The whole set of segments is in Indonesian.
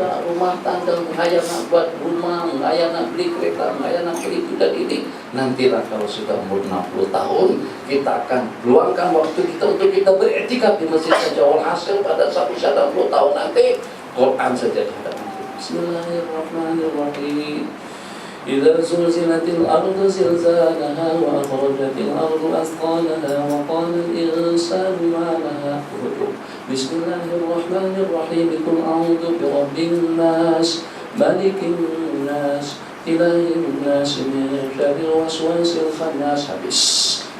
buka rumah tangga, menghayana buat rumah, menghayana beli kereta, menghayana beli itu dan ini. Nantilah kalau sudah umur 60 tahun, kita akan luangkan waktu kita untuk kita beriktikaf di masjid saja. Walhasil pada satu 60 tahun nanti, Quran saja di hadapan kita. Bismillahirrahmanirrahim. إذا زلزلت الأرض زلزالها وأخرجت الأرض أثقالها وقال الإنسان ما لها بسم الله الرحمن الرحيم قل أعوذ برب الناس ملك الناس إله الناس من شر الوسواس الخناس. Habis.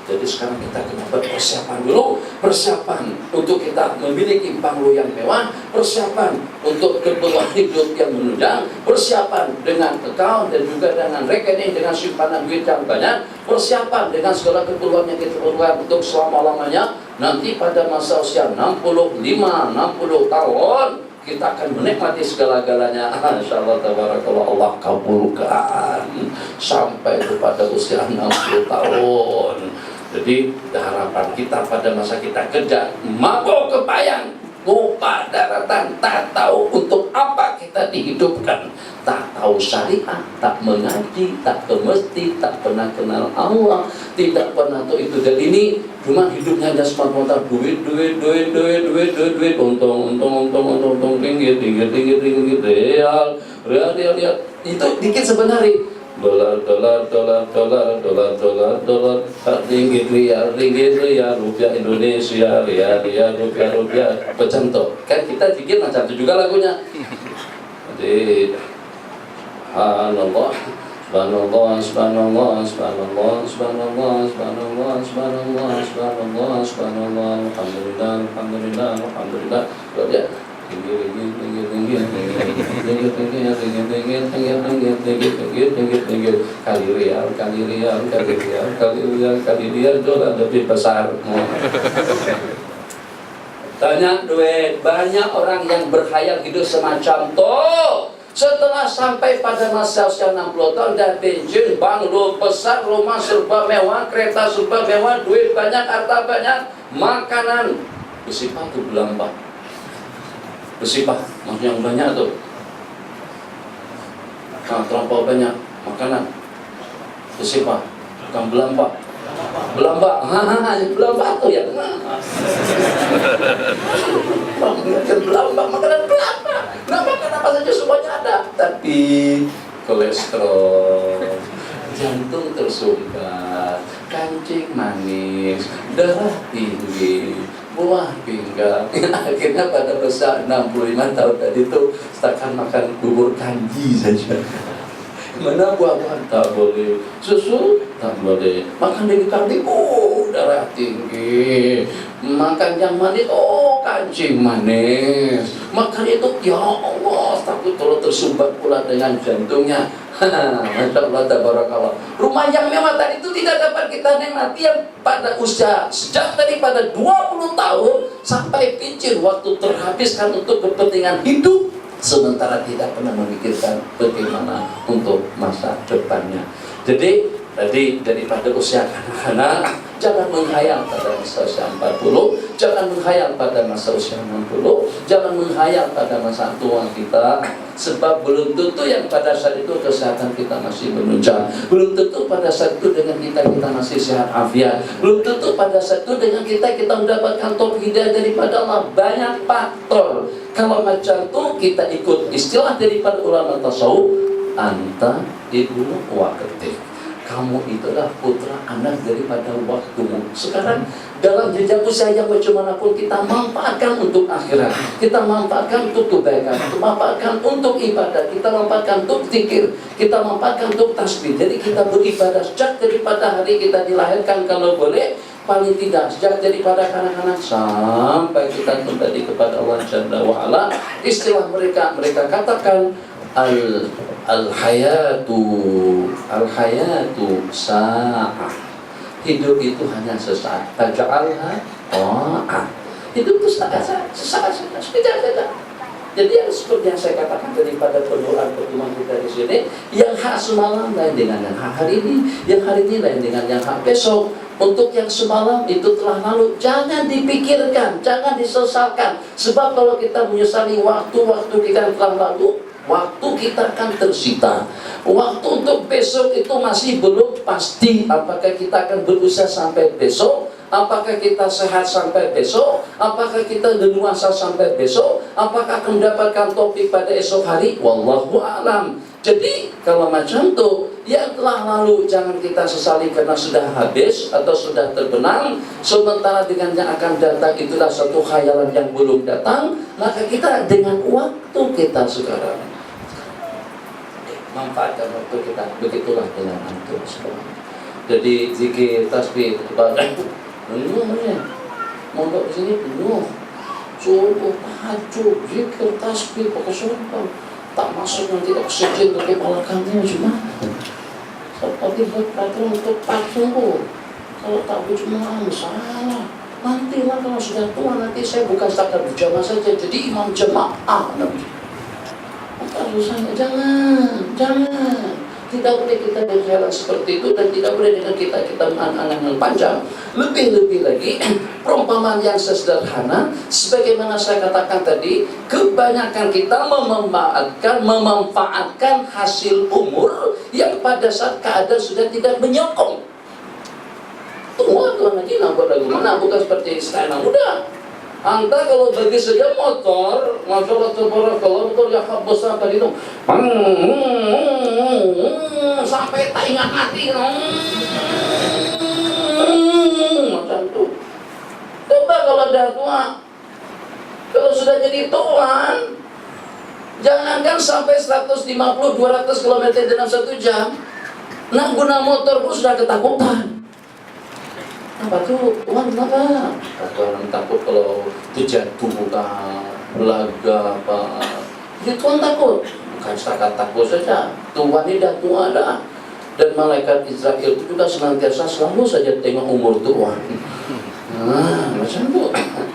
Jadi sekarang kita kena persiapan dulu, persiapan untuk kita memiliki banglo yang mewah, persiapan untuk keperluan hidup yang menunjang, persiapan dengan kekal dan juga dengan rekening, dengan simpanan duit yang banyak, persiapan dengan segala keperluan yang kita perlukan untuk selama-lamanya. Nanti pada masa usia 65, 60 tahun, kita akan menikmati segala-galanya. Insyaallah tabarakallah, Allah kabulkan sampai kepada usia 60 tahun. Jadi harapan kita pada masa kita kerja, mabuk kepayang, lupa daratan, tak tahu untuk apa kita dihidupkan, tak tahu syariat, tak mengaji, tak ke masjid, tak pernah kenal Allah, tidak pernah tahu itu dan ini, cuma hidupnya hanya semata-mata duit, untung, ringgit, real, itu dikit sebenarnya. Dolar, ringgit, rial, rupiah Indonesia, rial, rupiah, macam tu. Kan kita pikir macam tu juga lagunya. Jadi, subhanallah, alhamdulillah. Kali rial dolar lebih besar. Banyak duit, banyak orang yang berkhayal hidup semacam itu. Setelah sampai pada masa usia 60 tahun dan pensiun, banglo besar, rumah serba mewah, kereta serba mewah, duit banyak, harta banyak, makanan bersifat tuh belambang. Bersifat, maksudnya yang banyak tuh. Terlampau banyak makanan. Bersifat, bukan belambang. Belambang tuh ya. Belambang, makanan belambang. Makan apa saja semuanya ada. Tapi kolesterol, jantung tersumbat, kancing manis, darah tinggi, buah pinggang. Akhirnya pada usia 65 tahun tadi itu setakan makan bubur kanji saja. Mana buah-buahan tak boleh, susu tak boleh, makan daging kambing, darah tinggi, makan yang manis, kancing manis, makan itu, ya Allah, takut kalau tersumbat pula dengan jantungnya. Masya Allah, tabarakallah. Rumah yang mewah tadi itu tidak dapat kita nikmati yang pada usia sejak daripada 20 tahun sampai pincir waktu terhabiskan untuk kepentingan hidup, sementara tidak pernah memikirkan bagaimana untuk masa depannya. Jadi tadi daripada usia anak-anak, jangan menghayal pada masa usia 40, jangan menghayal pada masa usia 60, jangan menghayal pada masa tua kita, sebab belum tentu yang pada saat itu kesehatan kita masih menunjang, belum tentu pada saat itu dengan kita masih sehat afiat, belum tentu pada saat itu dengan kita mendapatkan taufik hidayah daripada Allah. Banyak faktor. Kalau macam itu kita ikut istilah daripada ulama tasawuf, anta ibnu waqtik. Kamu itulah putra anak daripada waktumu. Sekarang dalam jejak usia yang bagaimanapun kita manfaatkan untuk akhirat, kita manfaatkan untuk kebaikan, kita manfaatkan untuk ibadah, kita manfaatkan untuk zikir, kita manfaatkan untuk tasbih. Jadi kita beribadah sejak daripada hari kita dilahirkan kalau boleh, paling tidak sejak daripada kanak-kanak sampai kita kembali kepada Allah Jalla wa Ala. Istilah mereka katakan al-hayatu sa'ah. Hidup itu hanya sesaat. Taj'alha ta'ah. Hidup itu sesaat saja. Jadi yang seperti yang saya katakan daripada pertemuan kita di sini, yang hak semalam lain dengan yang hak hari ini, yang hari ini lain dengan yang hak besok. Untuk yang semalam itu telah lalu, jangan dipikirkan, jangan disesalkan. Sebab kalau kita menyesali waktu-waktu kita yang telah lalu, waktu kita akan tersita. Waktu untuk besok itu masih belum pasti. Apakah kita akan berusaha sampai besok? Apakah kita sehat sampai besok? Apakah kita leluasa sampai besok? Apakah akan mendapatkan topik pada esok hari? Wallahu a'lam. Jadi kalau macam itu, yang telah lalu jangan kita sesali karena sudah habis atau sudah terbenam. Sementara dengan yang akan datang itulah satu khayalan yang belum datang. Maka kita dengan waktu kita sekarang manfaatkan waktu kita. Begitulah dengan antum semua. Jadi zikir, tasbih, ibadah penuh ya. Mondok di sini penuh. Subuh, tahajud, zikir, tasbih, pakai sumpah. Tak masuk nanti oksigen ke kepala kamu cuma. Seperti buat peraturan untuk sungguh. Kalau tak berjemaah salah. Nantilah kalau sudah tua nanti saya bukan sekadar berjamaah saja, jadi imam jemaah nanti. Maka saya jangan. Tidak boleh kita berjalan seperti itu dan tidak boleh dengan kita mengangan yang panjang. Lebih-lebih lagi, perumpamaan yang sederhana, sebagaimana saya katakan tadi, kebanyakan kita memanfaatkan hasil umur yang pada saat keadaan sudah tidak menyokong. Tua lagi nampak lagu mana, bukan seperti sekarang muda. Anda kalau bagi saja motor kalau motor yang besar tadi itu sampai tak ingat mati macam itu. Coba kalau dah tua, kalau sudah jadi tuan, jangankan sampai 150-200 km dalam 1 jam, nak guna motor pun sudah ketakutan. Apa tuh? Tuhan kenapa? Tuhan takut kalau terjatuh belaga apa. Jadi Tuhan takut. Bukan setakat takut saja. Tuhan ini dah tua dah. Dan malaikat Israel itu juga senantiasa selalu saja tengok umur Tuhan. Macam itu.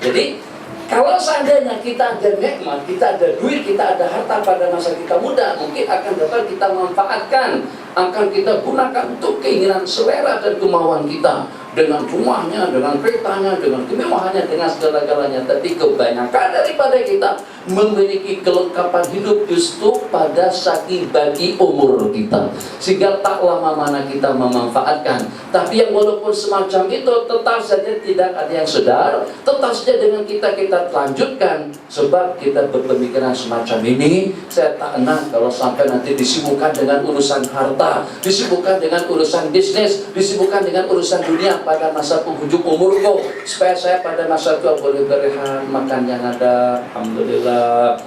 Jadi kalau seandainya kita ada nikmat, kita ada duit, kita ada harta pada masa kita muda, mungkin akan dapat kita manfaatkan, akan kita gunakan untuk keinginan selera dan kemauan kita. Dengan rumahnya, dengan keretanya, dengan kemewahannya, dengan segala-galanya. Tapi kebanyakan daripada kita memiliki kelengkapan hidup justru pada saat bagi umur kita. Sehingga tak lama mana kita memanfaatkan. Tapi yang walaupun semacam itu tetap saja tidak ada yang sedar. Tetap saja dengan kita lanjutkan. Sebab kita berpemikiran semacam ini, saya tak enak kalau sampai nanti disibukkan dengan urusan harta, disibukkan dengan urusan bisnis, disibukkan dengan urusan dunia pada masa penghujung umurku, supaya saya pada masa tua boleh berehat, makan yang ada, alhamdulillah,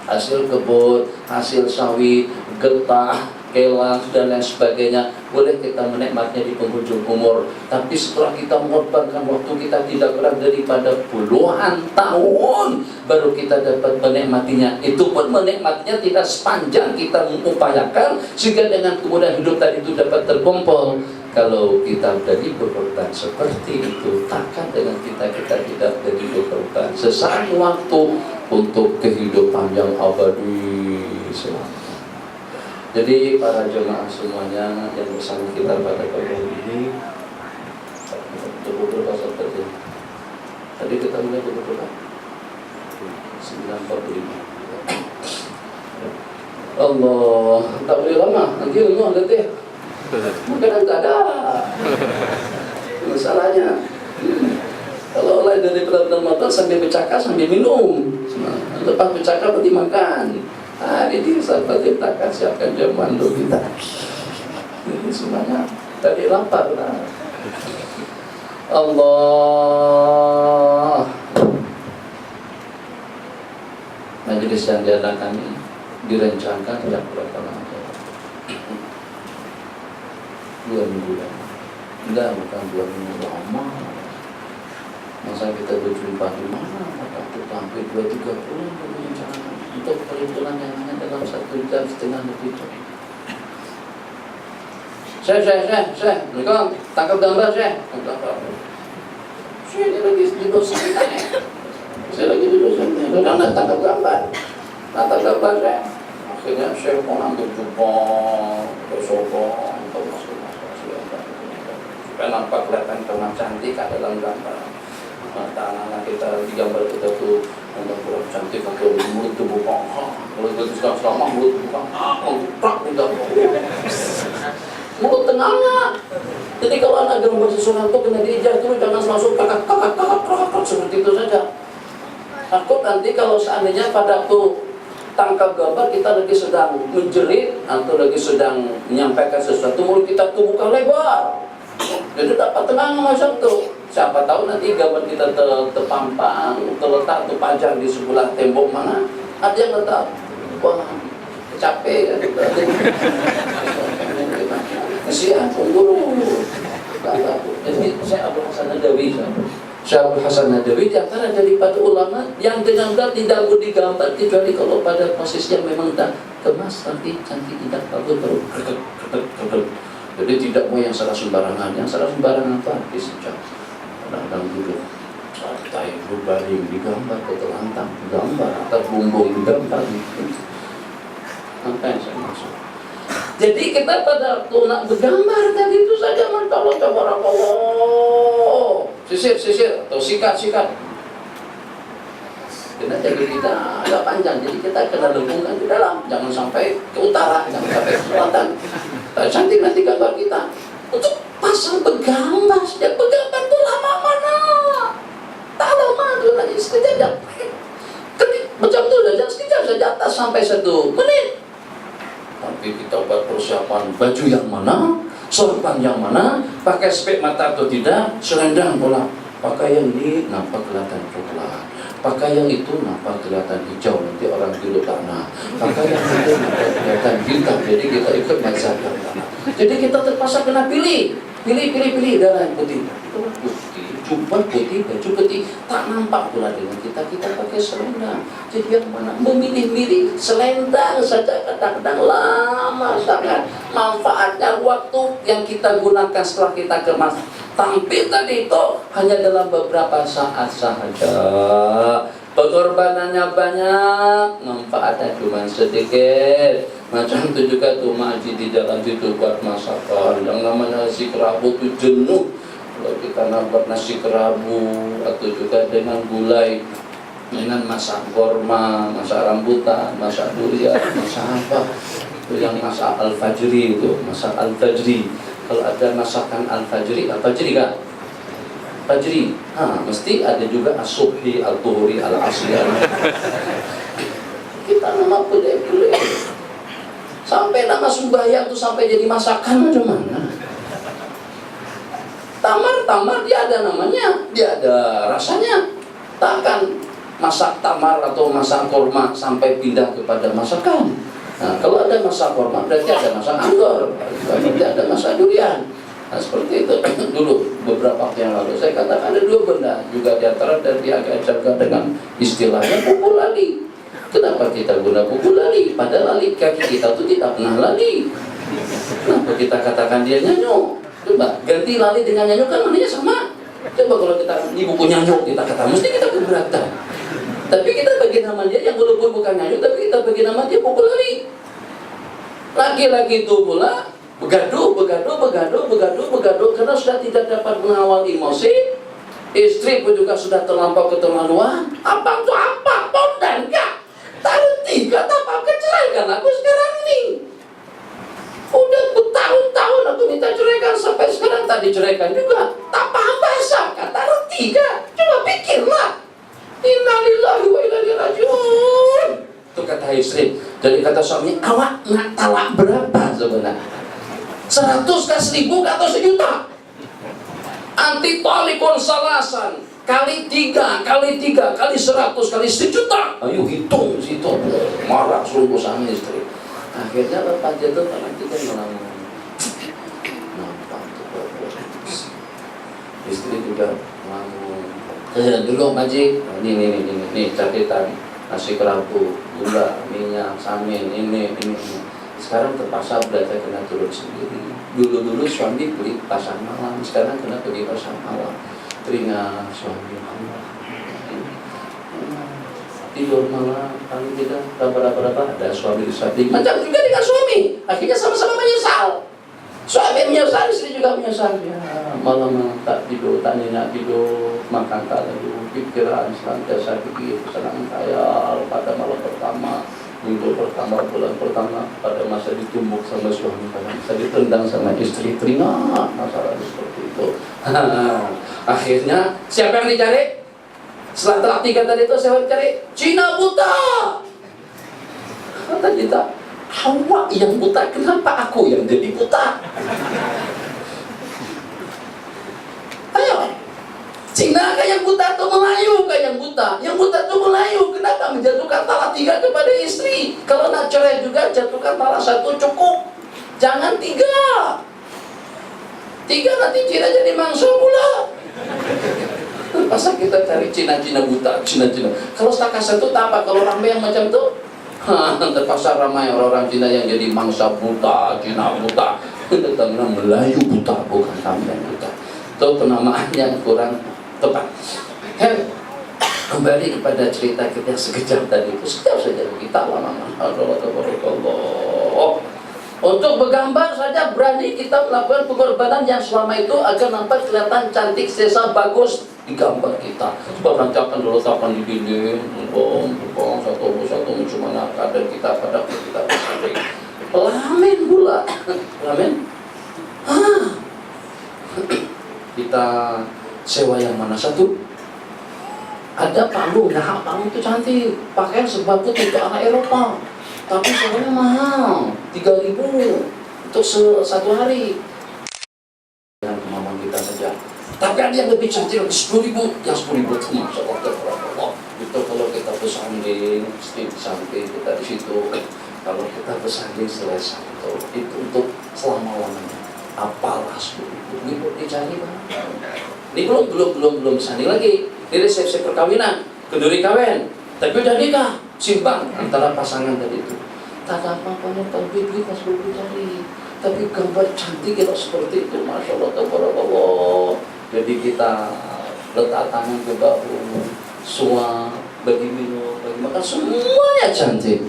hasil kebun, hasil sawit, getah, kelang dan lain sebagainya, boleh kita menikmatnya di penghujung umur. Tapi setelah kita mengorbankan waktu kita tidak kurang daripada puluhan tahun, baru kita dapat menikmatinya. Itu pun menikmatinya tidak sepanjang kita mengupayakan, sehingga dengan kemudahan hidup tadi itu dapat terkumpul. Kalau kita jadi berkorban seperti itu, takkan dengan kita tidak jadi berkorban sesaat waktu untuk kehidupan yang abadi selama. Jadi para jemaah semuanya yang bersama kita pada pagi ini, berapa saat tadi? Tadi kita mulai berapa? 9:45. Allah, tak boleh lama. Nanti ilmu ada teh. Makanan tak ada. Masalahnya, kalau oleh dari benar-benar motor sambil bercakap sambil minum, lepas bercakap berarti makan. Jadi sahabat kita akan siapkan jamuan untuk kita. Ini semuanya tadi lapar lah. Allah. Majelis yang diadakan kami direncanakan sejak berapa lama? 2 minggu lama. Enggak, bukan 2 minggu lama. Masa kita berjumpa di mana? Maka kita hampir 2-3 bulan berencana untuk perhitungan yang hanya dalam 1,5 jam lebih. Saya, mereka tangkap gambar saya. Saya lagi di dosen. Saya lagi di dosen. Mereka tangkap gambar. Tangkap gambar saya. Akhirnya saya mau ambil jumpa, bersokong, atau masuk. nampak kelihatan kurang cantik dalam gambar. Anak-anak kita di gambar kita tuh kurang cantik atau mulut tuh buka, mulut itu selama mulut buka, prak tidak mulut tengahnya. Jadi kalau anak gambar sesuatu kena diajar tuh jangan langsung kakak seperti itu saja. Takut nanti kalau seandainya pada tuh tangkap gambar kita lagi sedang menjerit atau lagi sedang menyampaikan sesuatu, mulut kita tuh buka lebar. Jadi dapat tenang macam tuh. Siapa tahu nanti gambar kita terpampang, terletak, terpajang di sebelah tembok mana, ada yang letak, wah capek kan? Kesian, tunggu. Jadi saya Abdul Hasan Nadawi, Syekh Abdul Hasan Nadawi di antara daripada ulama yang benar-benar tidak boleh digambar kecuali kalau pada posisinya memang tak kemas, nanti cantik tidak bagus baru kedek. Jadi tidak mau yang salah sembarangan, apa? Disejak. Kadang-kadang duduk santai berbaring digambar ke telantang digambar atau bumbung digambar. Apa yang saya maksud? Jadi kita pada waktu nak bergambar tadi itu saja kalau tabarakallah sisir atau sikat. Kena jadi kita agak panjang, jadi kita kena lengkungkan di dalam, jangan sampai ke utara, jangan sampai ke selatan. Cantik nanti gambar kita. Untuk pasang bergambar, sejak bergambar itu lama mana? Tak lama tu lagi sekejap. Macam tu saja sekejap saja, tak sampai 1 menit. Tapi kita buat persiapan baju yang mana, sorban yang mana, pakai spek mata atau tidak, selendang pula. Pakaian ini nampak kelihatan coklat, pakaian itu nampak kelihatan hijau, nanti orang dulu tanah, pakaian itu nampak kelihatan bintang, jadi kita ikut mazhab yang tanah. Jadi kita terpaksa kena pilih darah yang putih, jubah putih, baju putih, tak nampak pula dengan kita pakai selendang. Jadi yang mana memilih selendang saja kadang-kadang lama sangat. Manfaatnya waktu yang kita gunakan setelah kita kemas tampil tadi itu hanya dalam beberapa saat saja. Pengorbanannya banyak, manfaatnya cuma sedikit. Macam itu juga tuh maji di dalam situ buat masakan. Yang namanya nasi kerabu itu jenuh. Kalau kita nak buat nasi kerabu atau juga dengan gulai, dengan masak korma, masak rambutan, masak durian, masak apa? Itu yang masak al-fajri itu, masak al-fajri. Kalau ada masakan al-fajri, al-fajri kan? Fajri, mesti ada juga as-subhi, al-tuhuri, al-asri. Kita nama pilih-pilih. Sampai nama sembahyang itu sampai jadi masakan macam mana? Tamar dia ada namanya, dia ada rasanya. Takkan masak tamar atau masak korma sampai pindah kepada masakan. Nah, kalau ada masak korma berarti ada masak anggur, berarti ada masak durian. Nah, seperti itu. Dulu beberapa waktu yang lalu saya katakan ada 2 benda juga di antara dan dia agak jaga dengan istilahnya pukul lali. Kenapa kita guna pukul lali? Padahal lali kaki kita itu tidak pernah lali. Kenapa kita katakan dia nyanyuk? Coba ganti lali dengan nyanyuk kan maknanya sama. Coba kalau kita di buku nyanyuk kita kata mesti kita keberatan. Tapi kita bagi nama dia yang walaupun bukan nyanyuk tapi kita bagi nama dia pukul lali. Laki-laki itu pula begaduh karena sudah tidak dapat mengawal emosi. Istri pun juga sudah terlampau keterlaluan. Abang tuh apa? Pondan kah? Taruh 3 apa keceraikan aku sekarang ini. Udah bertahun-tahun aku minta ceraikan sampai sekarang tak diceraikan juga. Tak paham bahasa kan? Taruh 3. Coba pikirlah. Innalillahi wa inna ilaihi raji'un. Itu kata istri. Jadi kata suami, awak nak talak berapa sebenarnya? 100 kah 1000 kah atau 1.000.000? Anti talikun salasan kali 3 kali 100 kali 1.000.000. Ayo hitung situ. Marah sungguh sama istri. Akhirnya lepas jatuh tangan kita ngelamun. Nampak tuh istri juga ngelamun. Dulu majik. Ini catatan nasi kerabu, gula, minyak, samin, ini. Sekarang terpaksa belajar kena turun sendiri. Dulu suami beli pasar malam, sekarang kena pergi pasar malam. Teringat suami Allah. Tidur malam, paling tidak berapa ada suami di samping. Macam juga dengan suami, akhirnya sama-sama menyesal. Suami menyesal, istri juga menyesal. Ya, malam tak tidur, tak nyenyak tidur, makan tak lalu, pikiran senantiasa pikir kesenangan saya pada malam pertama, minggu pertama, bulan pertama, pada masa ditumbuk sama suami, pada masa ditendang sama istri, teringat masalah seperti itu. Akhirnya siapa yang dicari? Setelah 3 tadi itu saya cari Cina buta. Kata kita, Hawa yang buta, kenapa aku yang jadi buta? Ayo, Cina kah yang buta atau Melayu kah yang buta? Yang buta itu Melayu, kenapa menjatuhkan talak 3 kepada istri? Kalau nak cerai juga jatuhkan talak 1 cukup, jangan 3. 3 nanti Cina jadi mangsa pula. Masa kita cari Cina-Cina buta, Cina-Cina. Kalau setakat satu tak apa, kalau ramai yang macam itu, terpaksa ramai orang-orang Cina yang jadi mangsa buta, Cina buta. Tentang Melayu buta, bukan kami yang buta. Itu penamaan yang kurang tepat. Kembali kepada cerita kita sekejap tadi itu, setiap saja kita lama. Untuk bergambar saja berani kita melakukan pengorbanan yang selama itu agar nampak kelihatan cantik, sesa, bagus di gambar kita. Sebab rancakan diletakkan di dinding, satu mencumana kadar kita pada kita bersanding. Lamin pula, lamin. Kita sewa yang mana satu? Ada palu, nah palu itu cantik, pakaian sebab itu ke arah Eropa. Tapi sewanya mahal, 3.000 untuk 1 hari. Dengan kemampuan kita saja. Tapi ada yang lebih cantik, 10.000. Yang 10.000 itu Masya Allah. Itu kalau kita bersanding, samping kita di situ. Kalau kita bersanding selesai itu untuk selama-lamanya. Apalah 10.000 itu dicari banget. Ini belum bersanding lagi. Ini resepsi perkawinan, kenduri kawin. Tapi udah nikah, simpang antara pasangan tadi itu. Tak ada apa-apanya, tapi kita selalu cari. Tapi gambar cantik kita seperti itu, Masya Allah, tabarakallah. Jadi kita letak tangan ke bahu, suap, bagi minum, bagi makan, semuanya cantik.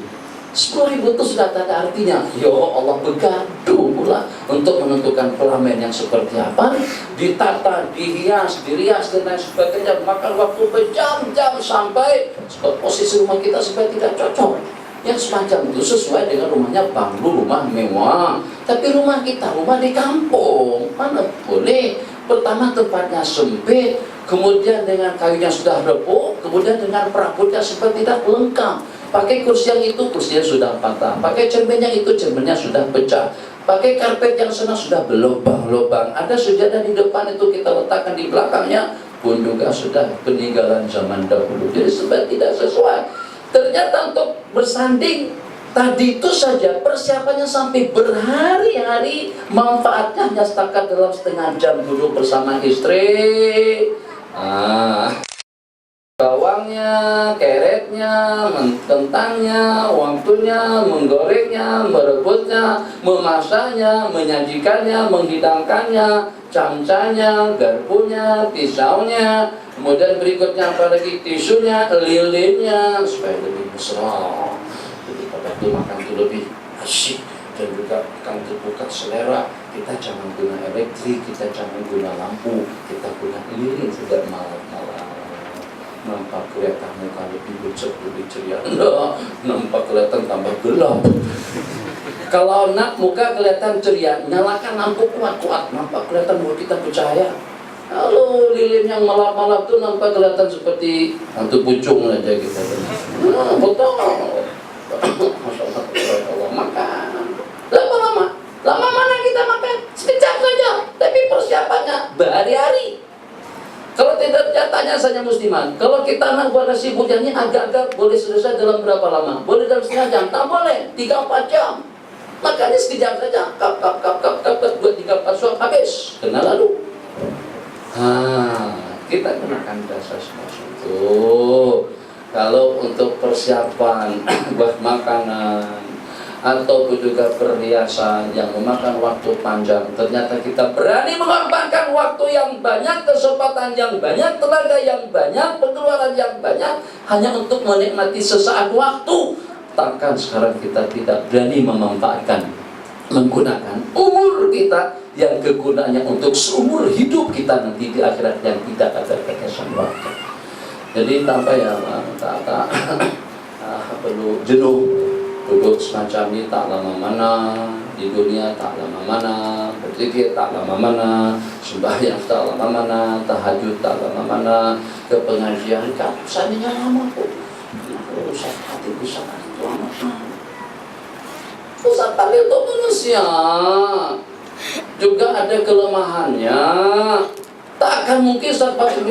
10.000 itu sudah tak ada artinya. Ya Allah, bergaduh pula untuk menentukan kelamin yang seperti apa, ditata, dirias dan lain sebagainya, makan waktu berjam-jam sampai posisi rumah kita supaya tidak cocok. Yang semacam itu sesuai dengan rumahnya banglu, rumah mewah. Tapi rumah kita, rumah di kampung, mana boleh. Pertama tempatnya sempit, kemudian dengan kayunya sudah repuk, kemudian dengan perabotnya seperti tidak lengkap. Pakai kursi yang itu, kursinya sudah patah. Pakai cermin yang itu, cerminnya sudah pecah. Pakai karpet yang sana sudah berlubang-lubang. Ada sejadah di depan itu kita letakkan di belakangnya pun juga sudah peninggalan zaman dahulu. Jadi sebab tidak sesuai. Ternyata untuk bersanding tadi itu saja persiapannya sampai berhari-hari, manfaatnya hanya setakat dalam setengah jam duduk bersama istri. Bawangnya, keretnya, kentangnya, waktunya, menggorengnya, merebusnya, memasaknya, menyajikannya, menghidangkannya, camcanya, garpunya, pisaunya, kemudian berikutnya apa lagi, tisunya, lilinnya, supaya lebih mesra. Jadi pada itu makan itu lebih asyik dan juga akan terbuka selera. Kita jangan guna elektrik, kita jangan guna lampu, kita guna lilin sejak malam-malam. Nampak kelihatan muka lebih pucat, lebih ceria. Nampak kelihatan tambah gelap. Kalau nak muka kelihatan ceria, nyalakan lampu kuat-kuat, nampak kelihatan bahwa kita percaya. Kalau lilin yang malap-malap itu nampak kelihatan seperti hantu pucung aja kita. Betul. Masya Allah, makan. Lama mana kita makan? Sekejap saja, tapi persiapannya berhari-hari. Kalau tidak tanya saja musliman, kalau kita nak buat nasi bujangnya agak-agak boleh selesai dalam berapa lama? Boleh dalam setengah jam? Tak boleh, 3-4 jam. Makanya sekejap saja, kap, buat 3-4 suap habis, kena lalu. Kita kenakan dasar semua itu. Kalau untuk persiapan buat makanan atau juga perhiasan yang memakan waktu panjang, ternyata kita berani mengorbankan waktu yang banyak, kesempatan yang banyak, tenaga yang banyak, pengeluaran yang banyak hanya untuk menikmati sesaat waktu. Takkan sekarang kita tidak berani memanfaatkan, menggunakan umur kita yang kegunaannya untuk seumur hidup kita nanti di akhirat yang tidak ada keesokan waktu. Jadi tanpa ya tak perlu jenuh duduk semacam ini, tak lama mana di dunia, tak lama mana berpikir, tak lama mana sembahyang, tak lama mana tahajud, tak lama mana ke pengajian. Kan usahanya lama kok. Usah hati bisa itu amat. Ustaz Khalil itu manusia juga ada kelemahannya. Tak akan mungkin Ustaz Khalil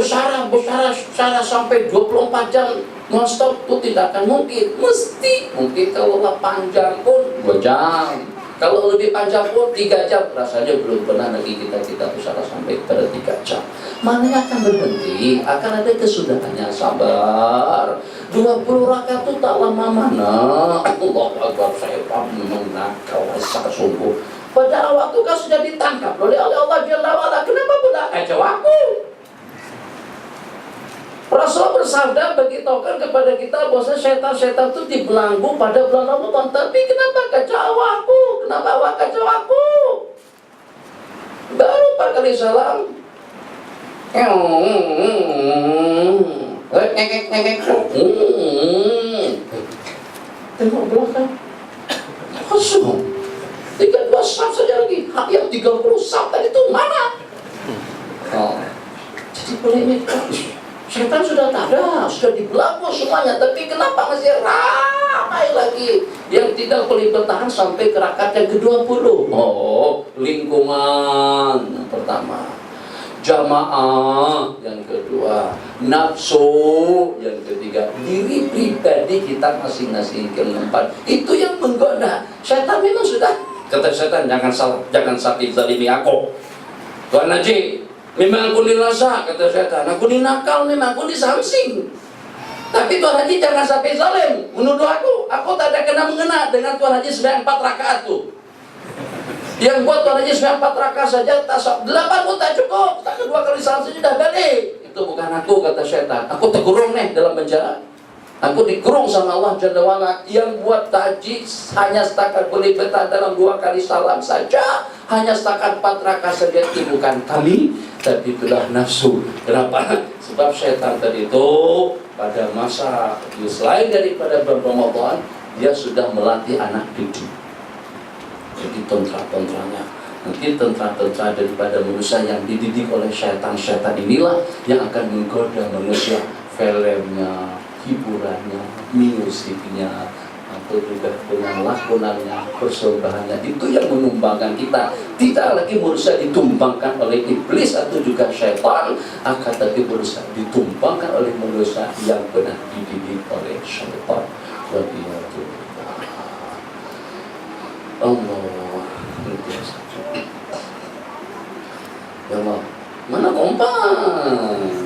bersara sampai 24 jam non-stop, itu tidak akan mungkin. Mesti mungkin kalau panjang pun 2 jam, kalau lebih panjang pun 3 jam. Rasanya belum pernah lagi kita bersara sampai pada 3 jam. Mana akan berhenti, akan ada kesudahannya. Sabar. 20 rakaat itu tak lama mana. Allah Akbar, saya memang nakal sangat sungguh. Pada waktu kau sudah ditangkap oleh Allah Jalla wa'ala, kenapa pula kacau aku? Rasul bersabda beritahukan kepada kita bahwa setan-setan itu dibelenggu pada bulan Ramadan. Tapi kenapa kacau aku? Kenapa awak kacau aku? Baru 4 kali salam. Tengok belakang. Kosong. 32 saf saja lagi. Yang 30 saf tadi itu mana? Jadi polemik. Setan sudah tak ada, sudah dibelenggu semuanya. Tapi kenapa masih ramai lagi yang tidak boleh bertahan sampai ke rakaat yang ke-20? Lingkungan yang pertama, jamaah yang kedua, nafsu yang ketiga, diri pribadi kita masing-masing yang keempat. Itu yang menggoda. Setan memang sudah, kata setan, jangan sakit zalimi aku. Tuan Haji, memang aku dilasa, kata setan, aku dinakal, memang aku disamsing. Tapi Tuan Haji jangan sampai zalim menuduh aku tak ada kena-mengena dengan Tuan Haji sembahyang 4 rakaat tuh. Yang buat Tuan Haji sembahyang 4 rakaat saja, 8 pun tak cukup, tak 2 kali salat sudah balik. Itu bukan aku, kata setan. Aku terkurung nih dalam penjara. Aku dikurung sama Allah Jalla wa'ala. Yang buat haji hanya setakat boleh bertahan dalam 2 kali salam saja, hanya setakat 4 rakaat saja. Itu bukan kami, tapi itulah nafsu. Kenapa? Sebab setan tadi itu pada masa selain daripada bulan Ramadan, dia sudah melatih anak didik. Jadi tentara-tentaranya, nanti tentara-tentara daripada manusia yang dididik oleh setan-setan inilah yang akan menggoda manusia. Filmnya, hiburannya, musiknya, atau juga dengan lakonannya, persembahannya, itu yang menumbangkan kita. Tidak lagi manusia ditumbangkan oleh iblis atau juga syaitan, akan tapi manusia ditumbangkan oleh manusia yang benar dididik oleh syaitan. Allah, ya Allah, mana kompak?